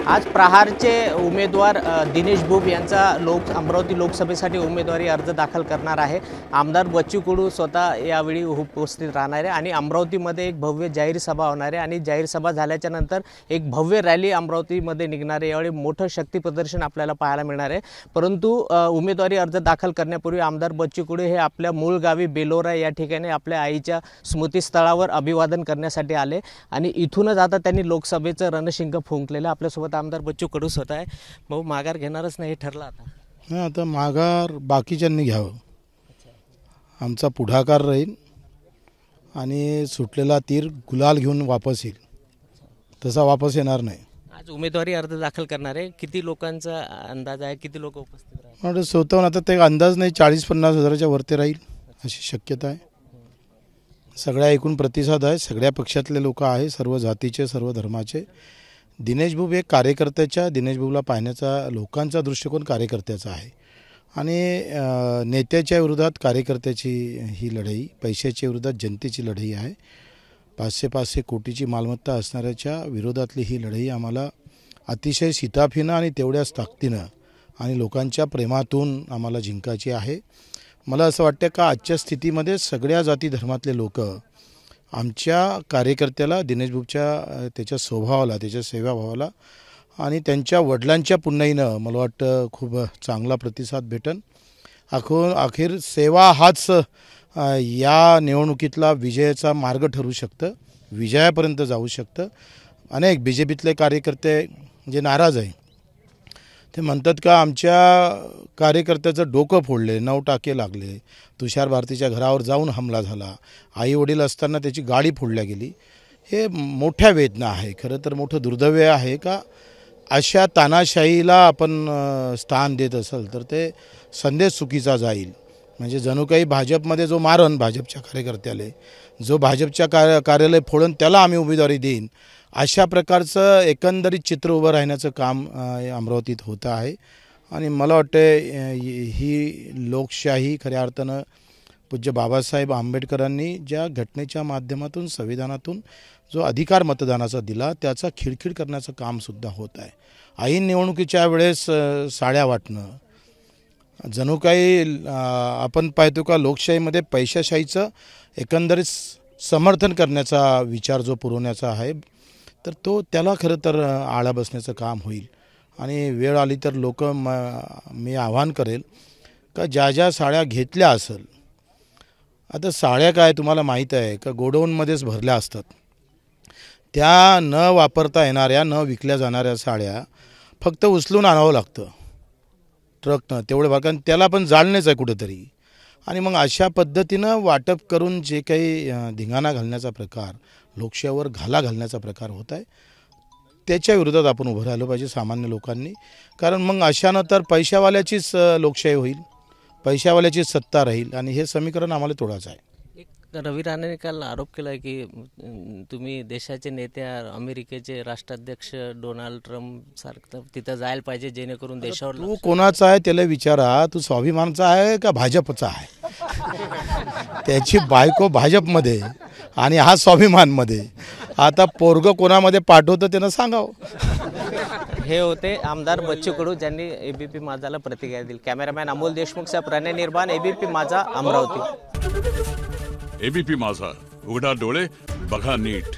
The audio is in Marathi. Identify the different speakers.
Speaker 1: आज प्रहारचे उमेदवार दिनेश बुब यांचा अमरावती लोकसभेसाठी उमेदवारी अर्ज दाखल करणार आहे। आमदार बच्चू कडू स्वतः यावेळी उपस्थित राहणार आहे आणि अमरावतीमध्ये एक भव्य जाहीर सभा होणार आहे आणि जाहीर सभा झाल्याच्या नंतर एक भव्य रॅली अमरावतीमध्ये निघणार आहे। यावेळी मोठं शक्ती प्रदर्शन आपल्याला पाहायला मिळणार आहे। परंतु उमेदवारी अर्ज दाखल करण्यापूर्वी आमदार बच्चू कडू हे आपल्या मूळ गावी बेलोरा या ठिकाणी आपल्या आईच्या स्मृतीस्थळावर अभिवादन करण्यासाठी आले आणि इथूनच आता त्यांनी लोकसभेचं रणशिंग फुंकलेलं। आपल्यासोबत आमदार बच्चू कडू स्वतः आहे। भाऊ माघार घेणारच नाही ठरला आता?
Speaker 2: आता माघार बाकीच्यांनी घ्यावं, आमचा पुढाकार राहील आणि सुटलेला तीर गुलाल घेऊन वापस येईल, तसा वापस येणार नाही।
Speaker 1: आज उमेदवारी अर्ज दाखल करणार आहे, किती लोकांचा अंदाज आहे, किती लोक उपस्थित राहतील?
Speaker 2: स्वतःहून आता ते अंदाज नाही, 40-50 हजाराच्या वरती राहील अशी शक्यता आहे। सगळ्या एकूण प्रतिसाद आहे, सगळ्या पक्षातले लोक आहे, सर्व जातीचे सर्व धर्माचे। दिनेश बुब एक कार्यकर्त्याच्या, दिनेश बुबला पाहण्याचा लोकांचा दृष्टिकोन कार्यकर्त्याचा आहे आणि नेत्याच्या विरोधात कार्यकर्त्याची ही लढाई, पैशाच्या विरोधात जनतेची लढाई आहे। 500 कोटीची मालमत्ता असणाऱ्याच्या विरोधातली ही लढाई आम्हाला अतिशय शिताफीनं आणि तेवढ्याच ताकदीनं आणि लोकांच्या प्रेमातून आम्हाला जिंकायची आहे। मला असं वाटतं का आजच्या स्थितीमध्ये सगळ्या जाती धर्मातले लोक आमच्या कार्यकर्त्याला, दिनेश बुबच्या त्याच्या स्वभावाला, त्याच्या सेवाभावाला आणि त्यांच्या वडिलांच्या पुण्याईनं मला वाटतं खूप चांगला प्रतिसाद भेटन। अखेर सेवा हाच या निवडणुकीतला विजयाचा मार्ग ठरू शकतं, विजयापर्यंत जाऊ शकतं। अनेक BJPतले कार्यकर्ते जे नाराज आहे ते म्हणतात का आमच्या कार्यकर्त्याचं डोकं फोडले, 9 टाके लागले, तुषार भारतीच्या घरावर जाऊन हमला झाला, आई वडील असताना त्याची गाडी फोडल्या गेली। हे मोठ्या वेदना आहे, खरं तर मोठं दुर्दैव आहे का अशा तानाशाहीला आपण स्थान देत असेल तर ते संदेश चुकीचा जाईल। म्हणजे जणू काही भाजपमध्ये जो मारण भाजपच्या कार्यकर्त्याले, जो भाजपच्या कार्यालय फोडून त्याला आम्ही उमेदवारी देईन, अशा प्रकारचं एकंदरीत चित्र उभं राहण्याचं काम अमरावतीत होतं आहे। आणि मला वाटतं ही लोकशाही खऱ्या अर्थानं पूज्य बाबासाहेब आंबेडकरांनी ज्या घटनेच्या माध्यमातून, संविधानातून जो अधिकार मतदानाचा दिला त्याचा खिळखिळ करण्याचं कामसुद्धा होत आहे। ऐन निवडणुकीच्या वेळेस साड्या वाटणं, जणू काही आपण पाहतो का लोकशाहीमध्ये पैशाशाहीचं एकंदरीत समर्थन करण्याचा विचार जो पुरवण्याचा आहे तर त्याला खरं तर आळा बसण्याचं काम होईल। आणि वेळ आली तर मी आव्हान करेल का ज्या साड्या घेतल्या असेल, आता साड्या काय तुम्हाला माहीत आहे का गोडाऊनमध्येच भरल्या असतात, त्या न वापरता येणाऱ्या, न विकल्या जाणाऱ्या साड्या फक्त उचलून आणावं लागतं ट्रकनं, तेवढं भागात त्याला पण जाळणेच आहे कुठेतरी। आणि मग अशा पद्धतीनं वाटप करून जे काही धिंगाणा घालण्याचा प्रकार, लोकशाहीवर घाला घालण्याचा प्रकार होत आहे, त्याच्या विरोधात आपण उभं राहिलं पाहिजे सामान्य लोकांनी। कारण मग अशानं तर पैशावाल्याचीच लोकशाही होईल, पैशावाल्याचीच सत्ता राहील आणि हे समीकरण आम्हाला तोडायचं आहे।
Speaker 1: रवी राणेने काल आरोप केला की तुम्ही देशाचे नेते, अमेरिकेचे राष्ट्राध्यक्ष डोनाल्ड ट्रम्प सारखं तिथं जायला पाहिजे जेणेकरून देशावर।
Speaker 2: तू कोणाचा आहे त्याला विचारा, तू स्वाभिमानचा आहे का भाजपचा आहे? त्याची बायको भाजपमध्ये आणि हा स्वाभिमानमध्ये, आता पोरग कोणामध्ये पाठवतं त्यानं सांगावं।
Speaker 1: हे होते आमदार बच्चू कडू ज्यांनी ABP माझाला प्रतिक्रिया दिली। कॅमेरामॅन अमोल देशमुखचा प्रणय निर्माण, ABP माझा, अमरावती।
Speaker 3: ABP माझा, उघडा डोळे बघा नीट।